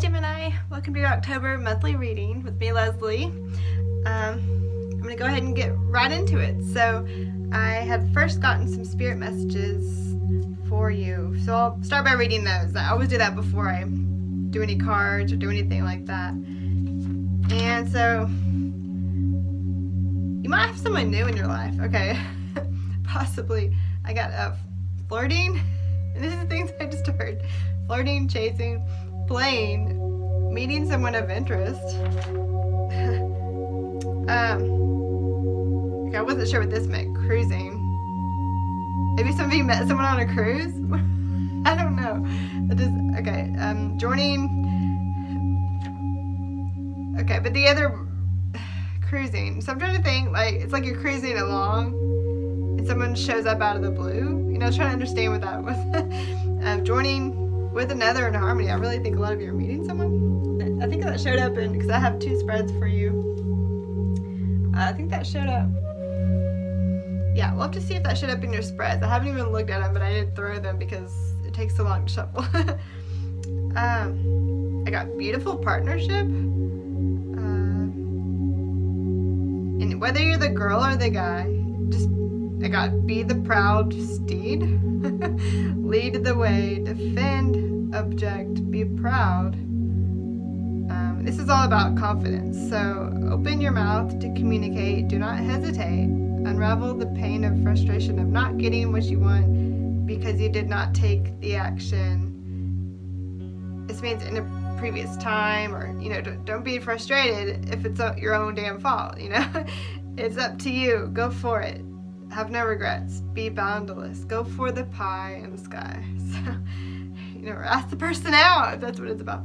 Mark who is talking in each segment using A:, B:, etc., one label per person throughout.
A: Gemini, welcome to your October monthly reading with me, Leslie. I'm going to go ahead and get right into it. So I had first gotten some spirit messages for you. So I'll start by reading those. I always do that before I do any cards or do anything like that. And so you might have someone new in your life. Okay, possibly. I got flirting, and this is things I just heard. Flirting, chasing, playing, meeting someone of interest. Okay, I wasn't sure what this meant. Cruising. Maybe some of you met someone on a cruise? I don't know. Okay, joining. Okay, but the other, cruising. So I'm trying to think, like, it's like you're cruising along and someone shows up out of the blue. You know, I was trying to understand what that was. Joining with another in harmony. I really think a lot of you are meeting someone. I think that showed up in, because I have two spreads for you. I think that showed up. Yeah, we'll have to see if that showed up in your spreads. I haven't even looked at them, but I did throw them because it takes so long to shuffle. I got beautiful partnership. And whether you're the girl or the guy, I got be the proud steed, lead the way, defend, object, be proud. This is all about confidence. So open your mouth to communicate. Do not hesitate. Unravel the pain of frustration of not getting what you want because you did not take the action. This means in a previous time, or, you know, don't be frustrated if it's your own damn fault, you know. It's up to you. Go for it. Have no regrets. Be boundless. Go for the pie in the sky. So, you know, ask the person out if that's what it's about.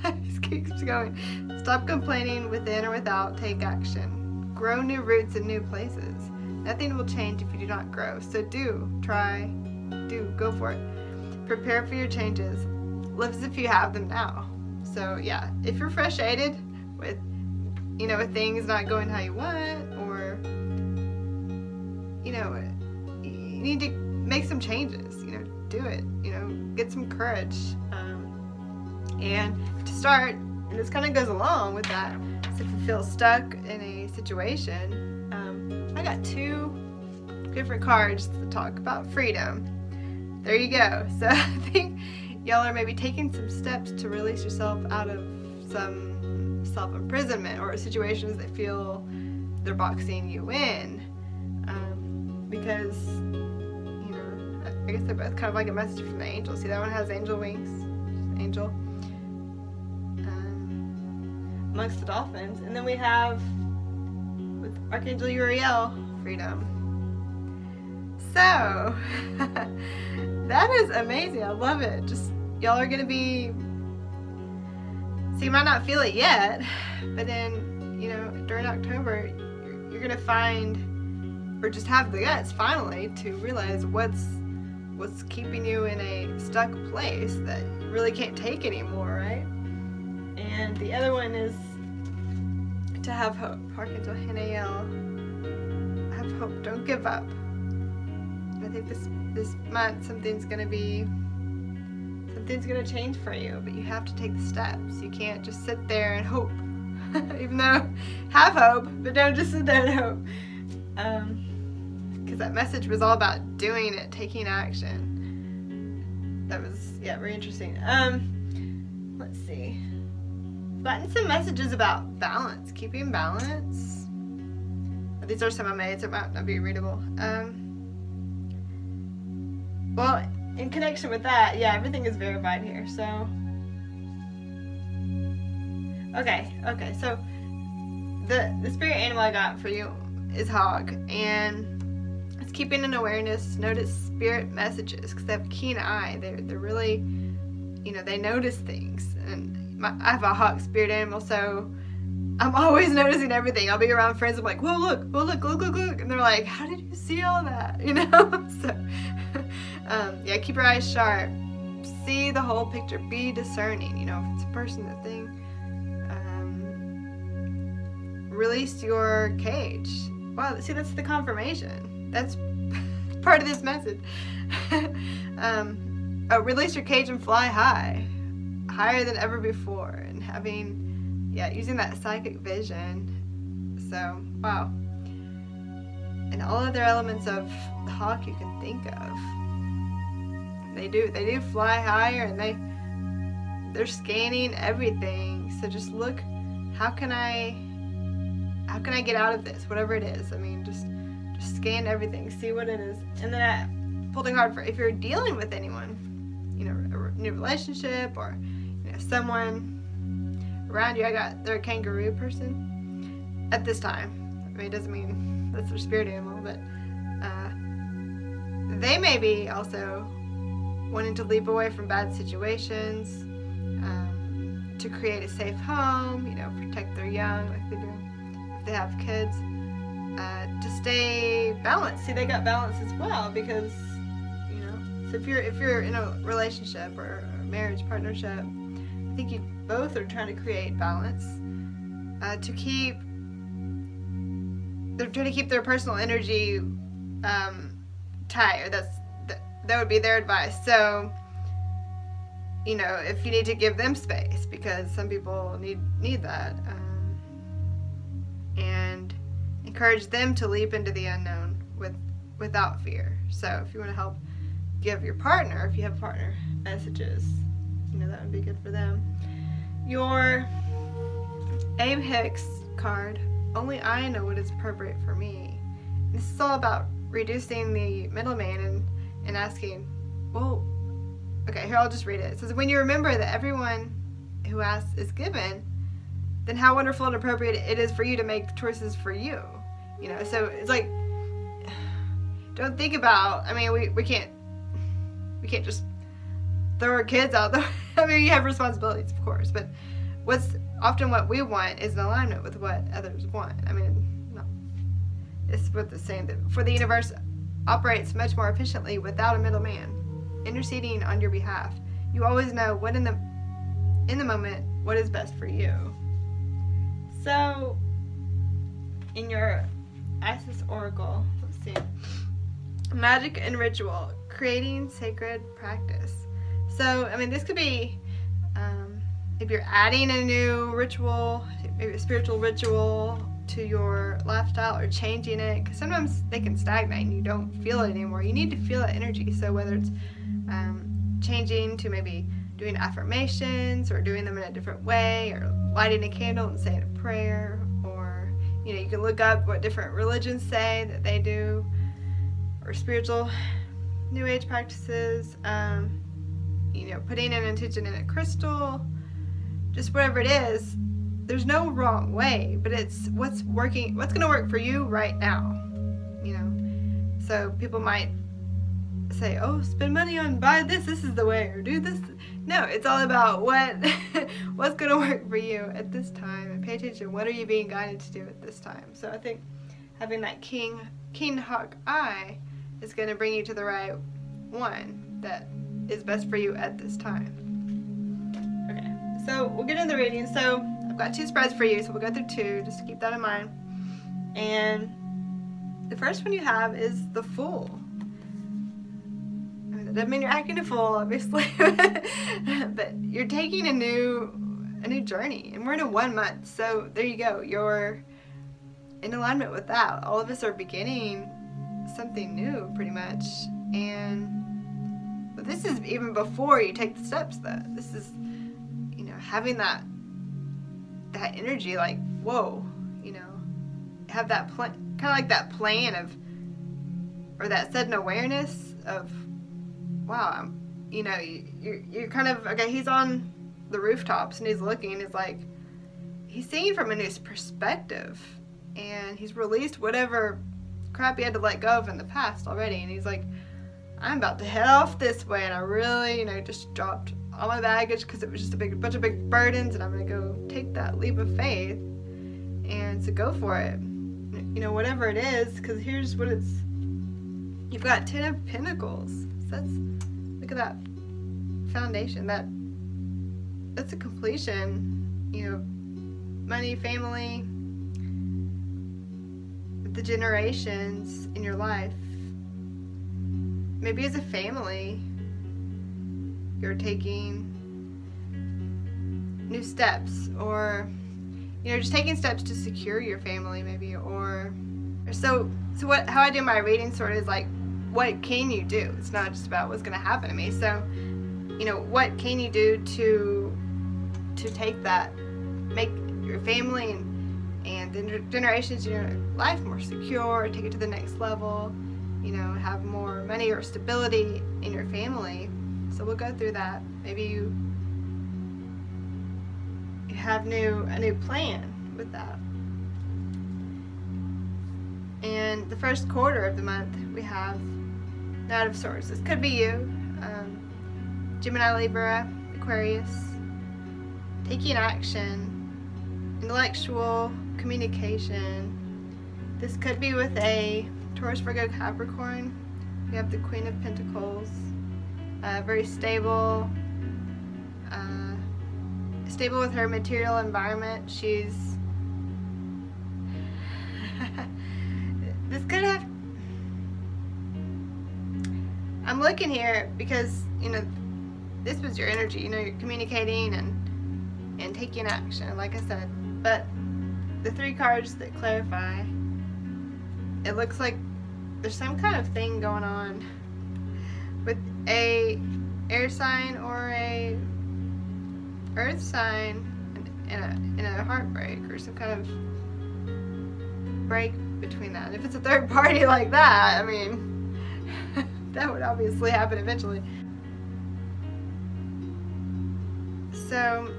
A: It keeps going. Stop complaining within or without. Take action. Grow new roots in new places. Nothing will change if you do not grow. So go for it. Prepare for your changes. Live as if you have them now. So yeah, if you're frustrated with, you know, with things not going how you want, or, you know, you need to make some changes, you know, do it, you know, get some courage. And to start, and this kind of goes along with that, so if you feel stuck in a situation, I got two different cards to talk about freedom. There you go. So I think y'all are maybe taking some steps to release yourself out of some self-imprisonment or situations that feel they're boxing you in. Because, you know, I guess they're both kind of like a message from the angel. See, that one has angel wings, angel, amongst the dolphins. And then we have, with Archangel Uriel, freedom. So, that is amazing. I love it. Just, y'all are going to be, so you might not feel it yet, but then, you know, during October, you're going to find, or just have the guts finally to realize what's keeping you in a stuck place that you really can't take anymore, right? And the other one is to have hope. Archangel Hanael, have hope. Don't give up. I think this month something's gonna change for you, but you have to take the steps. You can't just sit there and hope. Even though have hope, but don't just sit there and hope. Because that message was all about doing it, taking action. That was, yeah, very interesting. Let's see. Gotten some messages about balance, keeping balance. These are some I made, so it might not be readable. Well, in connection with that, yeah, everything is verified here, so. Okay, so the spirit animal I got for you is hog, and it's keeping an awareness. Notice spirit messages, because they have a keen eye. They're really, you know, they notice things. And I have a hawk spirit animal, so I'm always noticing everything. I'll be around friends, I'm like, whoa, look, and they're like, how did you see all that, you know? So, yeah, keep your eyes sharp. See the whole picture. Be discerning, you know, if it's a person, a thing. Release your cage. Wow, see, that's the confirmation. That's part of this message. Release your cage and fly high. higher than ever before, and having, using that psychic vision. So, wow. And all other elements of the hawk you can think of. They do fly higher, and they're scanning everything. So just look, how can I get out of this, whatever it is. I mean, just scan everything, see what it is. And then pulling hard for, if you're dealing with anyone, you know, a new relationship, or, you know, someone around you. They're a kangaroo person at this time. I mean, it doesn't mean that's their spirit animal, but they may be also wanting to leap away from bad situations, to create a safe home, you know, protect their young like they do if they have kids, to stay balanced. See, they got balance as well, because, you know, so if you're in a relationship or a marriage partnership, I think you both are trying to create balance, they're trying to keep their personal energy tight, or that would be their advice. So, you know, if you need to give them space, because some people need that, and encourage them to leap into the unknown without fear. So if you want to help give your partner, if you have a partner, messages, you know, that would be good for them. Your Abe Hicks card, only I know what is appropriate for me. This is all about reducing the middleman and asking, well, okay, here, I'll just read it. It says, when you remember that everyone who asks is given, then how wonderful and appropriate it is for you to make choices for you. You know, so it's like, don't think about, I mean, we can't just throw our kids out there. I mean, you have responsibilities, of course, but often what we want is in alignment with what others want. I mean, no, it's what the saying, that for the universe operates much more efficiently without a middleman interceding on your behalf. You always know what in the moment what is best for you. So in your Isis Oracle, let's see, magic and ritual, creating sacred practice. So I mean, this could be if you're adding a new ritual, maybe a spiritual ritual to your lifestyle, or changing it, because sometimes they can stagnate and you don't feel it anymore. You need to feel that energy. So whether it's changing to maybe doing affirmations, or doing them in a different way, or lighting a candle and saying a prayer, or, you know, you can look up what different religions say that they do, or spiritual new age practices, you know, putting an intention in a crystal, just whatever it is. There's no wrong way, but it's what's going to work for you right now, you know. So people might say, oh, spend money on buy this is the way, or do this. No, it's all about what's going to work for you at this time, and pay attention. What are you being guided to do at this time? So I think having that keen hawk eye is going to bring you to the right one that is best for you at this time. Okay, so we'll get into the reading. So I've got 2 spreads for you, so we'll go through 2, just to keep that in mind. And the first one you have is the Fool. I mean, that doesn't mean you're acting a fool, obviously, but you're taking a new journey, and we're in a 1 month. So there you go. You're in alignment with that. All of us are beginning something new, pretty much. But this is even before you take the steps, though. This is, you know, having that energy, like, whoa, you know, have that plan, kind of like that plan of, or that sudden awareness of, wow, you know, you're kind of, okay, he's on the rooftops and he's looking, it's like, he's seeing from a new perspective, and he's released whatever crap he had to let go of in the past already, and he's like, I'm about to head off this way, and I really, you know, just dropped all my baggage because it was just a bunch of big burdens, and I'm gonna go take that leap of faith, and so go for it, you know, whatever it is, because here's what it's, you've got 10 of Pentacles. So look at that foundation, that's a completion, you know, money, family, the generations in your life. Maybe as a family, you're taking new steps, or just taking steps to secure your family, maybe, or so how I do my reading sort of is like, what can you do? It's not just about what's going to happen to me. So what can you do to take that, make your family and the generations in your life more secure, take it to the next level, have more money or stability in your family. So we'll go through that. Maybe you have a new plan with that. And the first quarter of the month, we have Knight of Swords. This could be you, Gemini, Libra, Aquarius. Taking action, intellectual communication. This could be with a Taurus, Virgo, Capricorn. We have the Queen of Pentacles. Very stable. Stable with her material environment. She's this could have, I'm looking here because this was your energy, you're communicating and taking action, like I said. But the 3 cards that clarify, it looks like there's some kind of thing going on with a air sign or a earth sign in a heartbreak, or some kind of break between that. If it's a third party like that, I mean, that would obviously happen eventually. So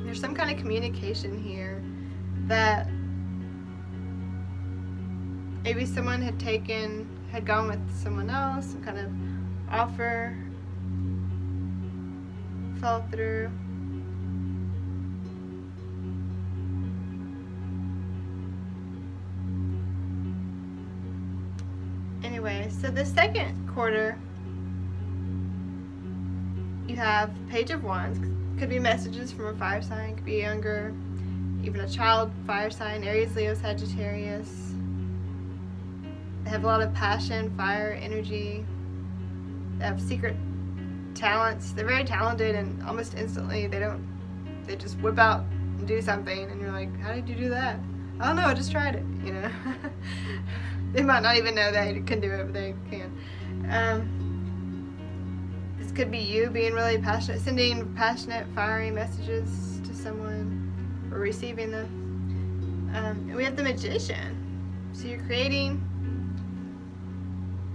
A: there's some kind of communication here that maybe someone had gone with someone else, some kind of offer fell through. Anyway, so the second quarter, you have Page of Wands. Could be messages from a fire sign, could be younger, even a child fire sign, Aries, Leo, Sagittarius. They have a lot of passion, fire, energy. They have secret talents. They're very talented, and almost instantly they just whip out and do something, and you're like, how did you do that? I don't know, I just tried it, They might not even know they can do it, but they can. This could be you being really passionate, sending passionate, fiery messages to someone, or receiving them. And we have the Magician. So you're creating,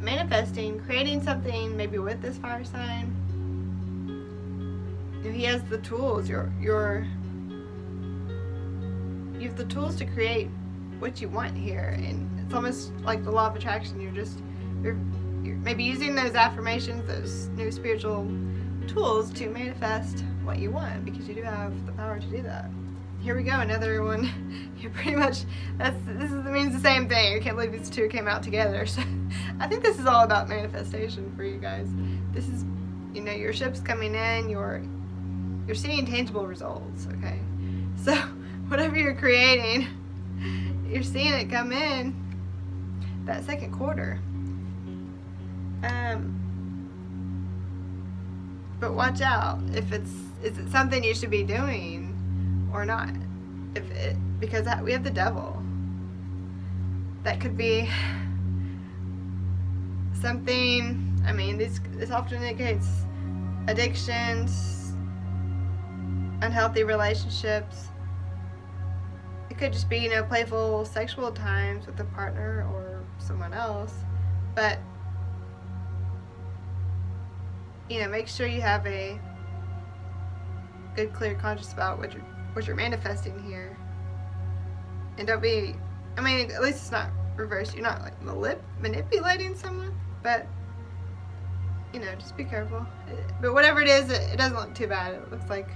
A: manifesting, creating something maybe with this fire sign. He has the tools. You have the tools to create what you want here, and it's almost like the law of attraction. You're maybe using those affirmations, those new spiritual tools to manifest what you want, because you do have the power to do that. Here we go, another one. You pretty much, means the same thing. I can't believe these two came out together. So I think this is all about manifestation for you guys. This is, your ship's coming in, you're seeing tangible results, okay? So whatever you're creating, you're seeing it come in that second quarter. But watch out if is it something you should be doing or not? Because we have the Devil. That could be something. I mean, this often indicates addictions, unhealthy relationships. It could just be, playful sexual times with a partner or someone else. But, make sure you have a good, clear conscience about what you're manifesting here. And don't be, at least it's not reversed. You're not like manipulating someone, but, just be careful. But whatever it is, it doesn't look too bad. It looks like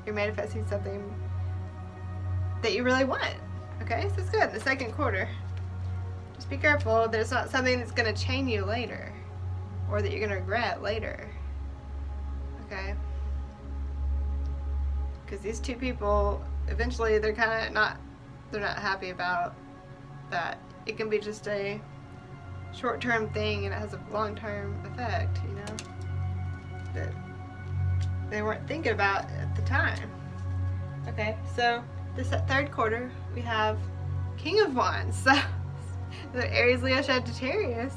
A: you're manifesting something that you really want. Okay, so it's good. The second quarter. Just be careful that it's not something that's going to chain you later, or that you're going to regret later. Okay? Because these two people, eventually they're kind of not happy about that. It can be just a short-term thing, and it has a long-term effect, that they weren't thinking about at the time. Okay, so this third quarter, we have King of Wands. So the Aries, Leo, Sagittarius.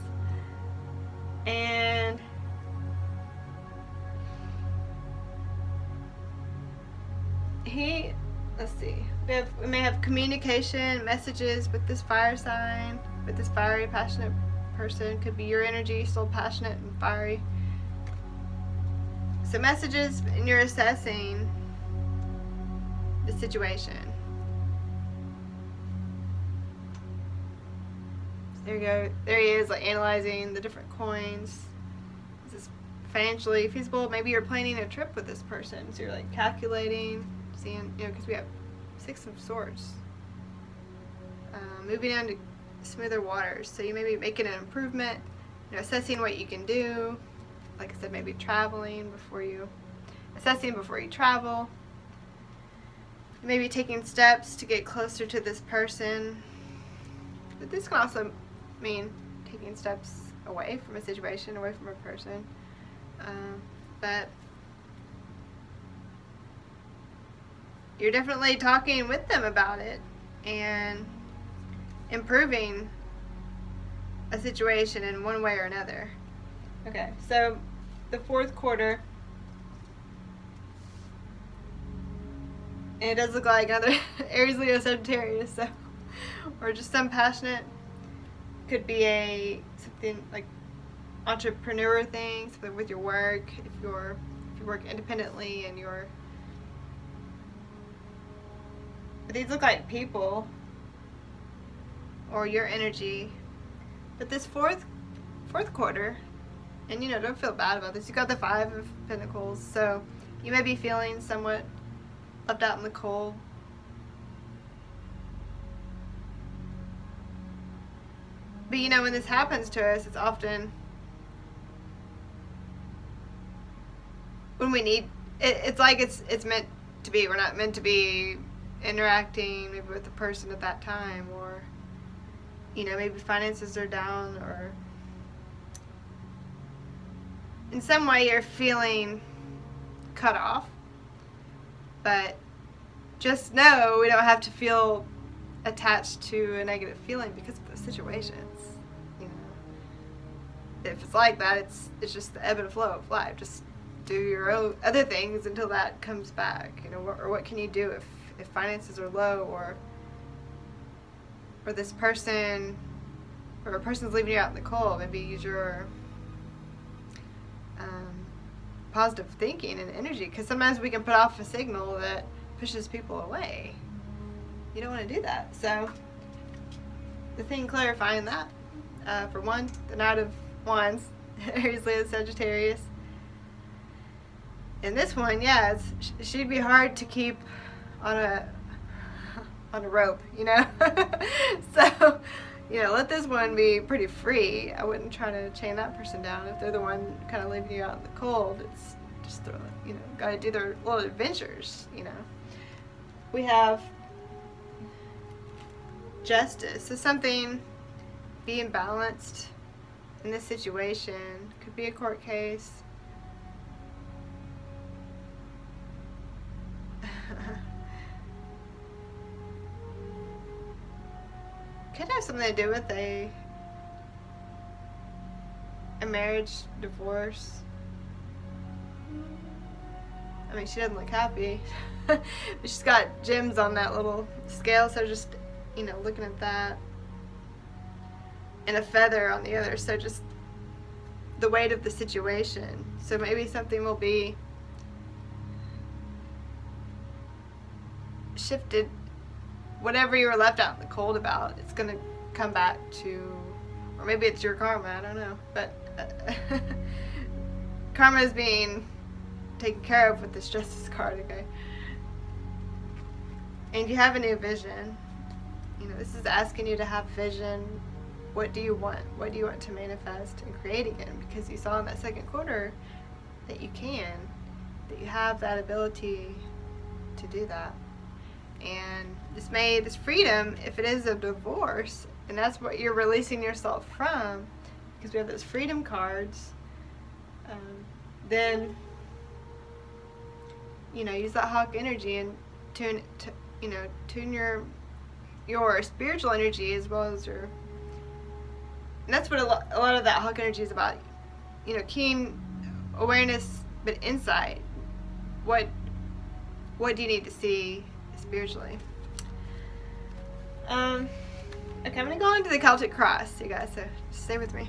A: And let's see, we may have communication, messages with this fire sign, with this fiery, passionate person. Could be your energy, still passionate and fiery. So messages, and you're assessing the situation. There you go. There he is, like analyzing the different coins. Is this financially feasible? Maybe you're planning a trip with this person, so you're like calculating, seeing, you know, because we have Six of Swords. Moving on to smoother waters. So you may be making an improvement, you know, assessing what you can do. Like I said, maybe assessing before you travel. Maybe taking steps to get closer to this person. But this can also mean taking steps away from a situation, away from a person. But you're definitely talking with them about it and improving a situation in one way or another. Okay, so the fourth quarter, and it does look like another Aries, Leo, Sagittarius, so, or just some passionate, could be something like entrepreneur things with your work, if you work independently and but these look like people or your energy. But this fourth quarter, and you know, don't feel bad about this, you got the Five of Pentacles, so you may be feeling somewhat left out in the cold. But you know, when this happens to us, it's often when we need it. It's like it's meant to be. We're not meant to be interacting maybe with the person at that time, or you know, maybe finances are down, or in some way you're feeling cut off. But just know we don't have to feel attached to a negative feeling because of those situations. You know, if it's like that, it's just the ebb and flow of life. Just do your own other things until that comes back. You know, or what can you do if finances are low, or this person, or a person's leaving you out in the cold. Maybe use your positive thinking and energy, because sometimes we can put off a signal that pushes people away. You don't want to do that. So the thing clarifying that, for one, the Knight of Wands, Aries, Leo, Sagittarius. And this one, yeah, she'd be hard to keep on a rope, you know. So, you know, let this one be pretty free. I wouldn't try to chain that person down if they're the one kind of leaving you out in the cold. It's just, you know, got to do their little adventures, you know. We have Justice. So something being balanced in this situation. Could be a court case. Could have something to do with a marriage, divorce. I mean, she doesn't look happy. But she's got gems on that little scale, so just, you know, looking at that. And a feather on the other, so just the weight of the situation. So maybe something will be shifted. Whatever you were left out in the cold about, it's going to come back to, or maybe it's your karma, I don't know. But karma is being taken care of with this Justice card, okay? And you have a new vision. You know, this is asking you to have vision. What do you want? What do you want to manifest and create again? Because you saw in that second quarter that you can, that you have that ability to do that. And this freedom, if it is a divorce, and that's what you're releasing yourself from, because we have those freedom cards, then use that hawk energy and tune your spiritual energy as well as your. And that's what a lot of that hawk energy is about. Keen awareness, but insight. What do you need to see spiritually? Okay, I'm gonna go into the Celtic cross, you guys. So just stay with me.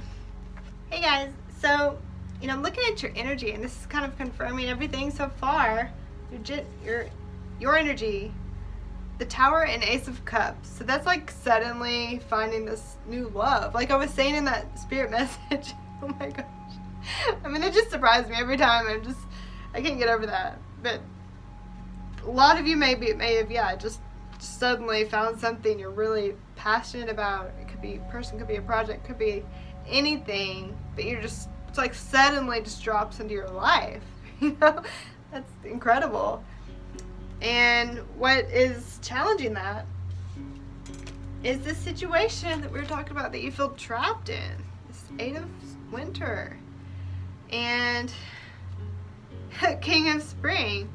A: Hey guys, so I'm looking at your energy, and this is kind of confirming everything so far. Your energy, the Tower and Ace of Cups. So that's like suddenly finding this new love. Like I was saying in that spirit message. Oh my gosh. I mean, it just surprised me every time. I can't get over that. But a lot of you may have just suddenly found something you're really passionate about. It could be a person, could be a project, could be anything. But it's like suddenly just drops into your life. That's incredible. And what is challenging that is this situation that we were talking about that you feel trapped in. This 8 of Winter and King of Spring.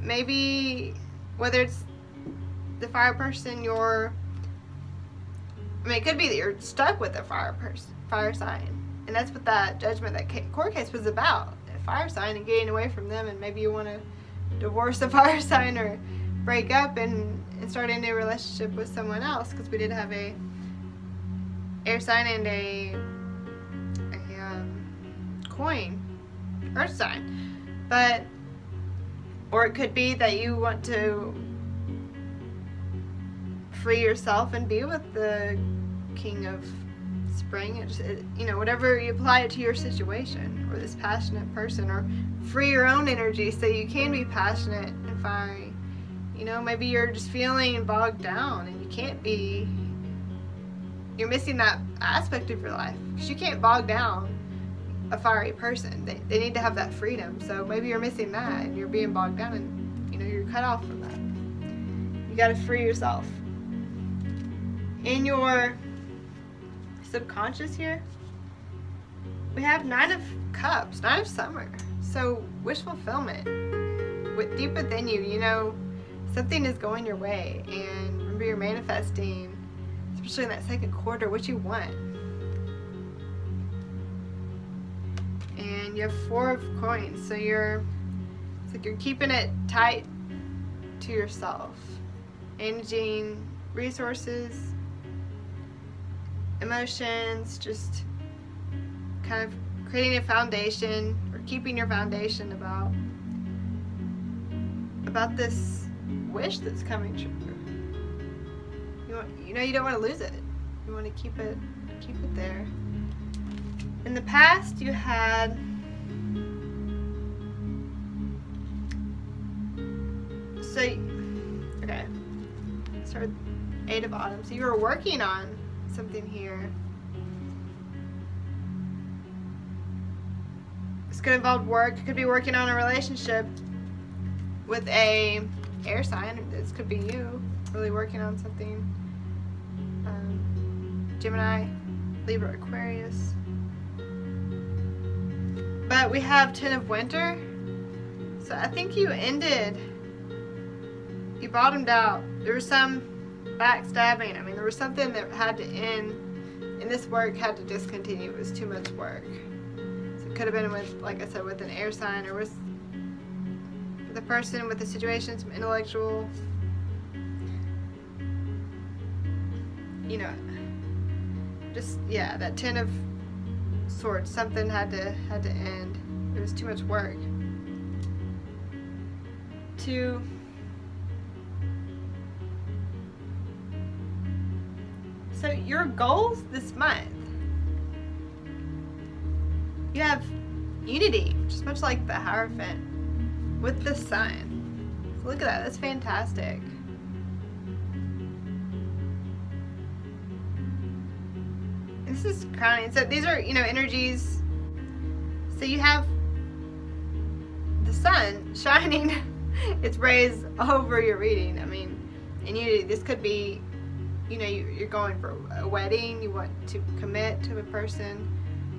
A: Maybe whether it's the fire person, it could be that you're stuck with a fire sign, and that's what that judgment, that court case was about. A fire sign and getting away from them, and maybe you want to divorce a fire sign or break up and start a new relationship with someone else, because we did have a air sign and a coin, earth sign. Or it could be that you want to free yourself and be with the King of Spring. Whatever you apply it to your situation, or this passionate person, or free your own energy so you can be passionate and fiery. Maybe you're just feeling bogged down and you can't be. You're missing that aspect of your life, because you can't bog down a fiery person. They need to have that freedom. So maybe you're missing that and you're being bogged down, and you're cut off from that. You got to free yourself. In your subconscious here, we have 9 of Cups, 9 of Summer. So wish fulfillment. Deep within you, something is going your way, and remember, you're manifesting, especially in that second quarter, what you want. And you have 4 of Coins, so it's like you're keeping it tight to yourself, managing resources, emotions, just kind of creating a foundation, or keeping your foundation about this wish that's coming true. You don't want to lose it. You want to keep it there. In the past, you had start 8 of Autumn. So you were working on something here. This could involve work. It could be working on a relationship with a air sign. This could be you really working on something. Gemini, Libra, Aquarius. But we have 10 of Winter. So I think you bottomed out. There was some backstabbing. I mean, there was something that had to end, and this work had to discontinue. It was too much work. So it could have been with, like I said, with an air sign, or with the person, with the situation, some intellectual, that 10 of Swords. Something had to end. It was too much work. So your goals this month, you have unity, just much like the Hierophant with the Sun. So look at that, that's fantastic. This is crowning. So these are, energies. So you have the sun shining its rays over your reading. I mean, and unity. This could be, you're going for a wedding. You want to commit to a person.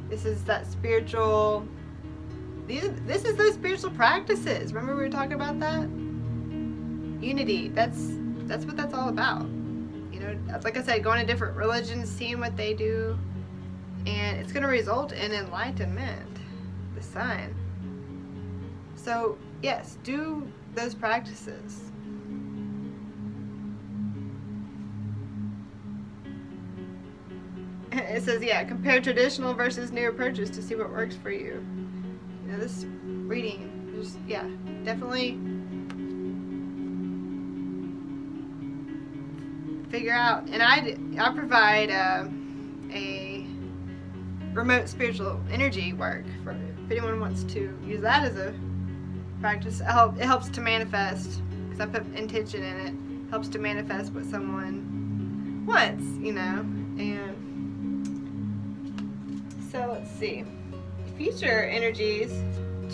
A: This is that spiritual This is those spiritual practices. Remember we were talking about that? Unity. That's what that's all about. You know, like I said, going to different religions, seeing what they do, and it's going to result in enlightenment, the sun. So yes, do those practices. It says, yeah, compare traditional versus new approaches to see what works for you. You know, this reading, just, yeah, definitely figure out. And I provide a remote spiritual energy work for if anyone wants to use that as a practice. It helps to manifest, because I put intention in it. Helps to manifest what someone wants, you know. And so let's see. Future energies,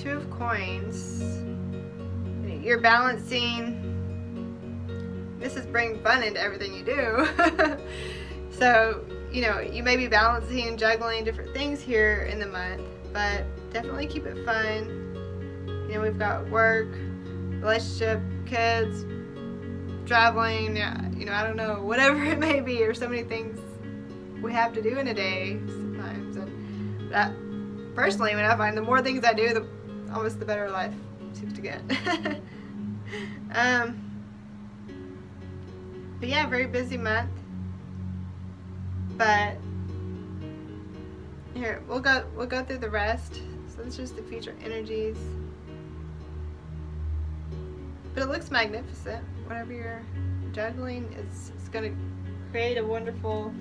A: 2 of coins. You're balancing. This is bringing fun into everything you do. So, you know, you may be balancing and juggling different things here in the month, but definitely keep it fun. You know, we've got work, relationship, kids, traveling, you know, I don't know, whatever it may be, or so many things we have to do in a day sometimes. And that, personally, when I find the more things I do, almost the better life seems to get. But yeah, very busy month. But here, we'll go through the rest. So this is just the future energies. But it looks magnificent. Whatever you're juggling, it's going to create a wonderful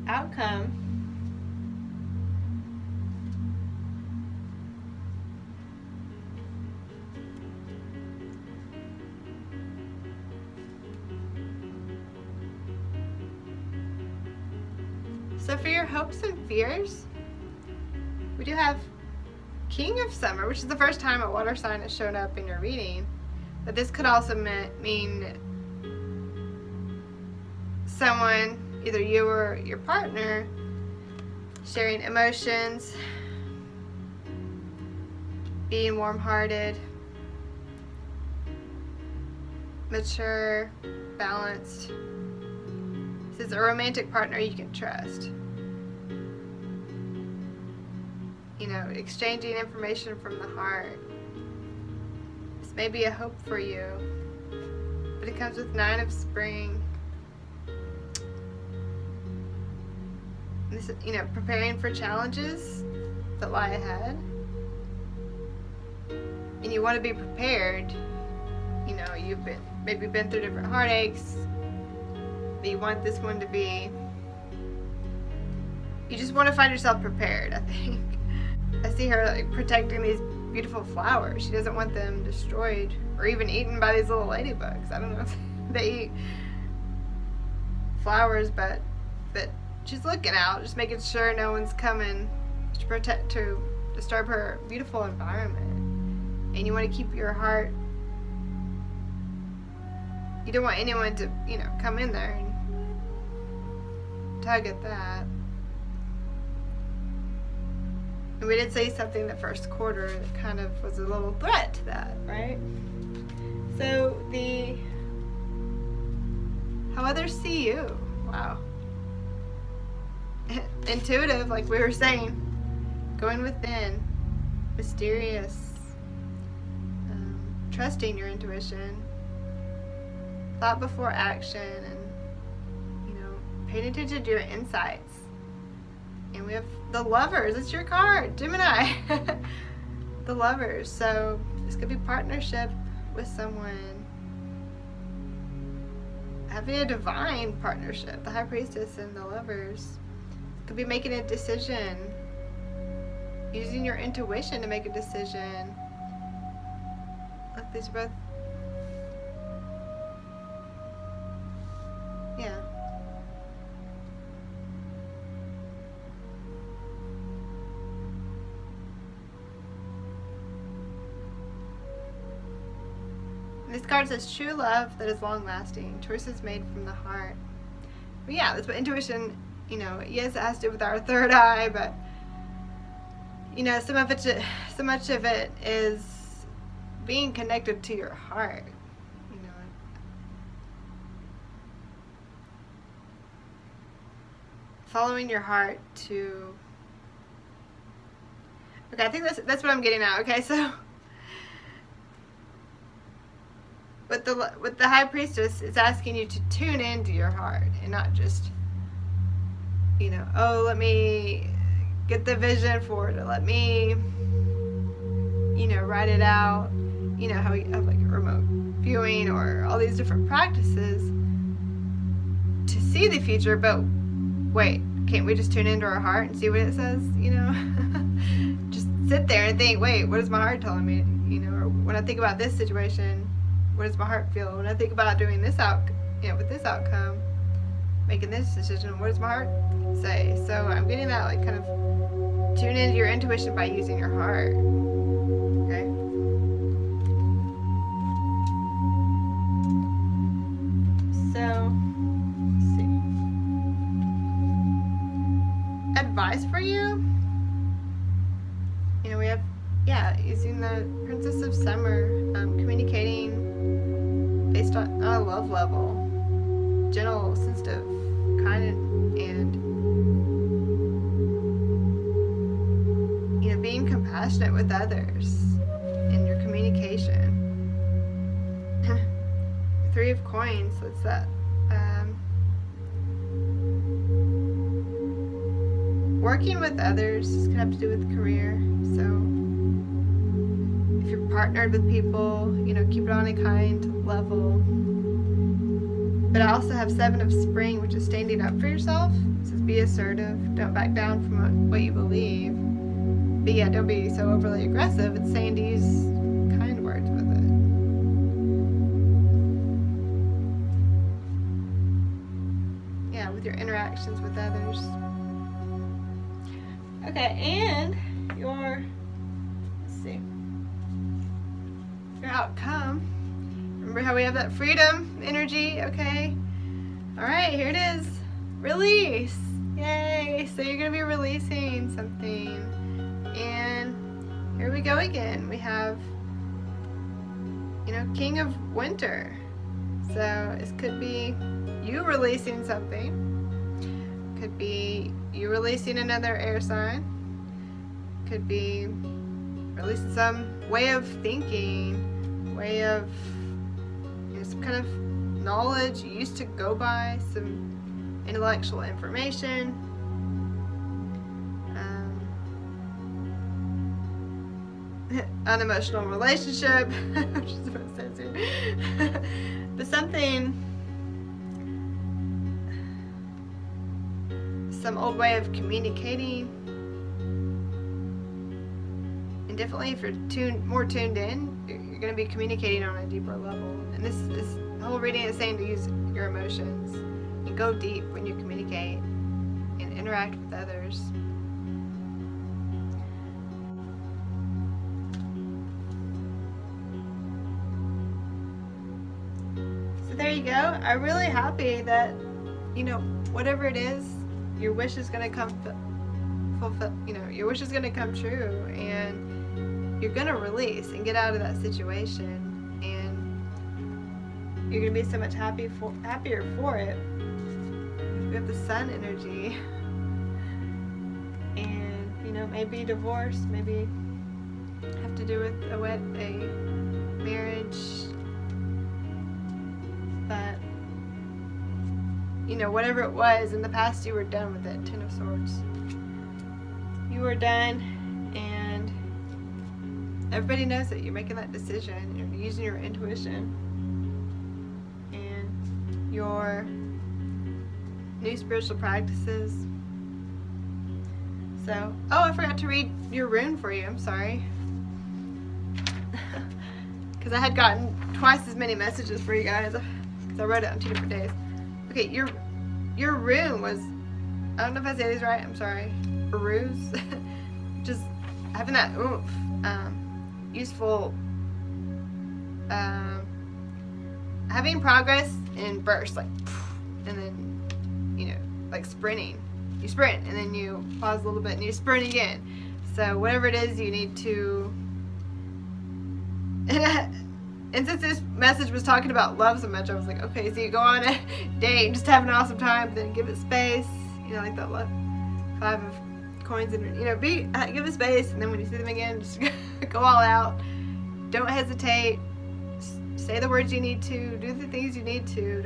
A: outcome. So for your hopes and fears, we do have King of Summer, which is the first time a water sign has shown up in your reading. But this could also mean someone, either you or your partner, sharing emotions, being warm-hearted, mature, balanced. This is a romantic partner you can trust. You know, exchanging information from the heart. This may be a hope for you, but it comes with 9 of Spring. This is, you know, preparing for challenges that lie ahead. And you want to be prepared. You know, you've maybe been through different heartaches, but you want this one to be, you just want to find yourself prepared, I think. I see her like protecting these beautiful flowers. She doesn't want them destroyed or even eaten by these little ladybugs. I don't know if they eat flowers, but she's looking out, just making sure no one's coming to disturb her beautiful environment. And you want to keep your heart, you don't want anyone to, you know, come in there and tug at that. And we did say something the first quarter that kind of was a little threat to that, right? So how others see you. Wow. Intuitive, like we were saying. Going within. Mysterious. Trusting your intuition. Thought before action, and, you know, paying attention to your insights. And we have the Lovers. It's your card, Gemini. The Lovers. So this could be partnership with someone. Having a divine partnership. The High Priestess and the Lovers. Could be making a decision. Using your intuition to make a decision. Look, these are both. Yeah. This card says true love that is long lasting, choices made from the heart. But yeah, that's what intuition, you know, yes, it has to do with our third eye, but you know, so much of it is being connected to your heart. You know, following your heart to. Okay, I think that's what I'm getting at. Okay, so with the High Priestess, it's asking you to tune into your heart and not just, you know, oh, let me get the vision for it, or let me, you know, write it out. You know how we have like remote viewing or all these different practices to see the future, but wait, can't we just tune into our heart and see what it says? You know, just sit there and think, wait, what is my heart telling me? You know, or when I think about this situation, what does my heart feel? When I think about doing this with this outcome, making this decision, what does my heart say? So I'm getting that, like, kind of tune into your intuition by using your heart. Okay. So, let's see. Advice for you? You know, we have, using the Princess of Summer, communicating based on a love level, gentle, sensitive, kind, and you know, being compassionate with others in your communication. Three of Coins, what's that? Working with others is gonna have to do with career. So if you're partnered with people, you know, keep it on a kind level. But I also have Seven of Spring, which is standing up for yourself. It says be assertive, don't back down from what you believe. But yeah, don't be so overly aggressive. It's saying to use kind words with it. Yeah, with your interactions with others. Okay, and your, let's see, your outcome. Remember how we have that freedom energy? Okay. All right, here it is. Release. Yay. So you're going to be releasing something. And here we go again. We have, you know, King of Winter. So this could be you releasing something. Could be you releasing another air sign. Could be releasing some way of thinking, way of, you know, some kind of knowledge you used to go by, some intellectual information, unemotional relationship, which is what it says here, but something, some old way of communicating. And definitely if you're more tuned in, you're going to be communicating on a deeper level. And this whole reading is saying to use your emotions and go deep when you communicate and interact with others. So there you go. I'm really happy that, you know, whatever it is, your wish is going to come fulfill, you know, your wish is going to come true, and you're going to release and get out of that situation, and you're going to be so much happier for it. We have the Sun energy, and, you know, maybe divorce, maybe have to do with a marriage, but, you know, whatever it was in the past, you were done with it. Ten of Swords. You were done, and everybody knows that you're making that decision. You're using your intuition and your new spiritual practices. So, oh, I forgot to read your rune for you. I'm sorry. Because I had gotten twice as many messages for you guys, because I wrote it on 2 different days. Okay, your rune was, I don't know if I say these right, I'm sorry, ruse. Just having that oomph, useful, having progress in bursts, like, and then, you know, like sprinting. You sprint, and then you pause a little bit, and you sprint again. So whatever it is you need to, and since this message was talking about love so much, I was like, okay, so you go on a date, just have an awesome time, then give it space, you know, like that love, 5 of coins, and you know, give it space, and then when you see them again, just go all out. Don't hesitate. Say the words you need to. Do the things you need to.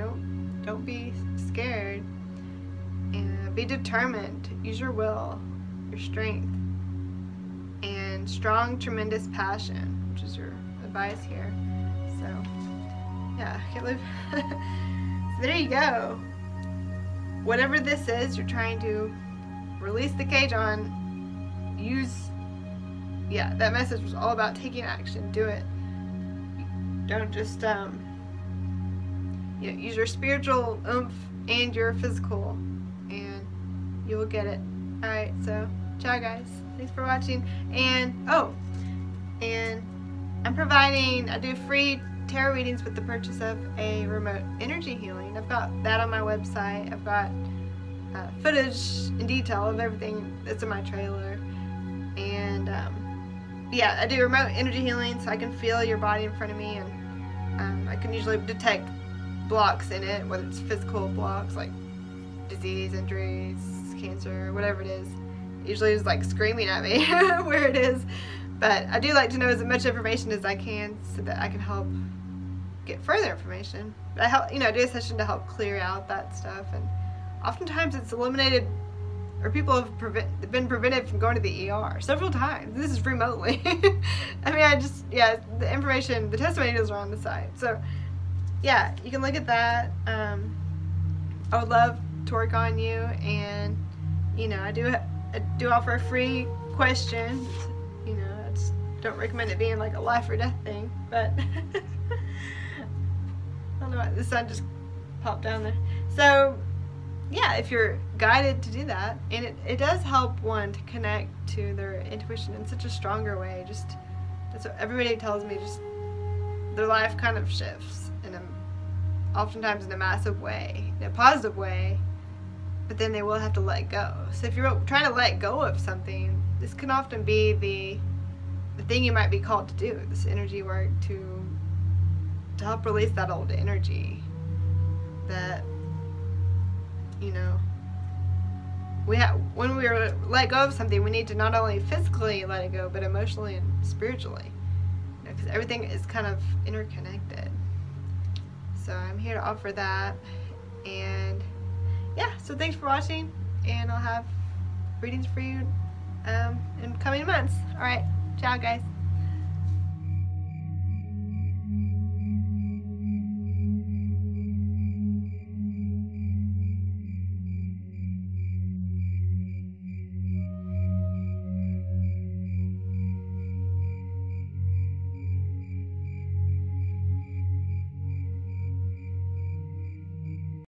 A: Don't be scared. And be determined. Use your will, your strength, and strong, tremendous passion, which is your advice here. So, yeah, I can't believe. So there you go. Whatever this is, you're trying to release the cage on. Yeah, that message was all about taking action. Do it. Don't just use your spiritual oomph and your physical, and you will get it. All right, so ciao guys. Thanks for watching. And and I do free tarot readings with the purchase of a remote energy healing. I've got that on my website. I've got footage in detail of everything that's in my trailer. And yeah, I do remote energy healing, so I can feel your body in front of me, and I can usually detect blocks in it, whether it's physical blocks like disease, injuries, cancer, whatever it is. Usually it's like screaming at me where it is. But I do like to know as much information as I can so that I can help get further information. But I do a session to help clear out that stuff, and oftentimes it's eliminated, or people have been prevented from going to the ER several times. This is remotely. I mean, the information, the testimonials are on the site. So, yeah, you can look at that. I would love to work on you, and, you know, I do offer a free question. You know, I just don't recommend it being like a life or death thing, but I don't know why the sun just popped down there. So, yeah, if you're guided to do that, and it does help one to connect to their intuition in such a stronger way. Just, that's what everybody tells me, just their life kind of shifts, oftentimes in a massive way, in a positive way, but then they will have to let go. So if you're trying to let go of something, this can often be the thing you might be called to do, this energy work to help release that old energy that, you know, when we let go of something, we need to not only physically let it go, but emotionally and spiritually, you know, because everything is kind of interconnected. So I'm here to offer that, and yeah, so thanks for watching, and I'll have readings for you in coming months. All right, ciao guys.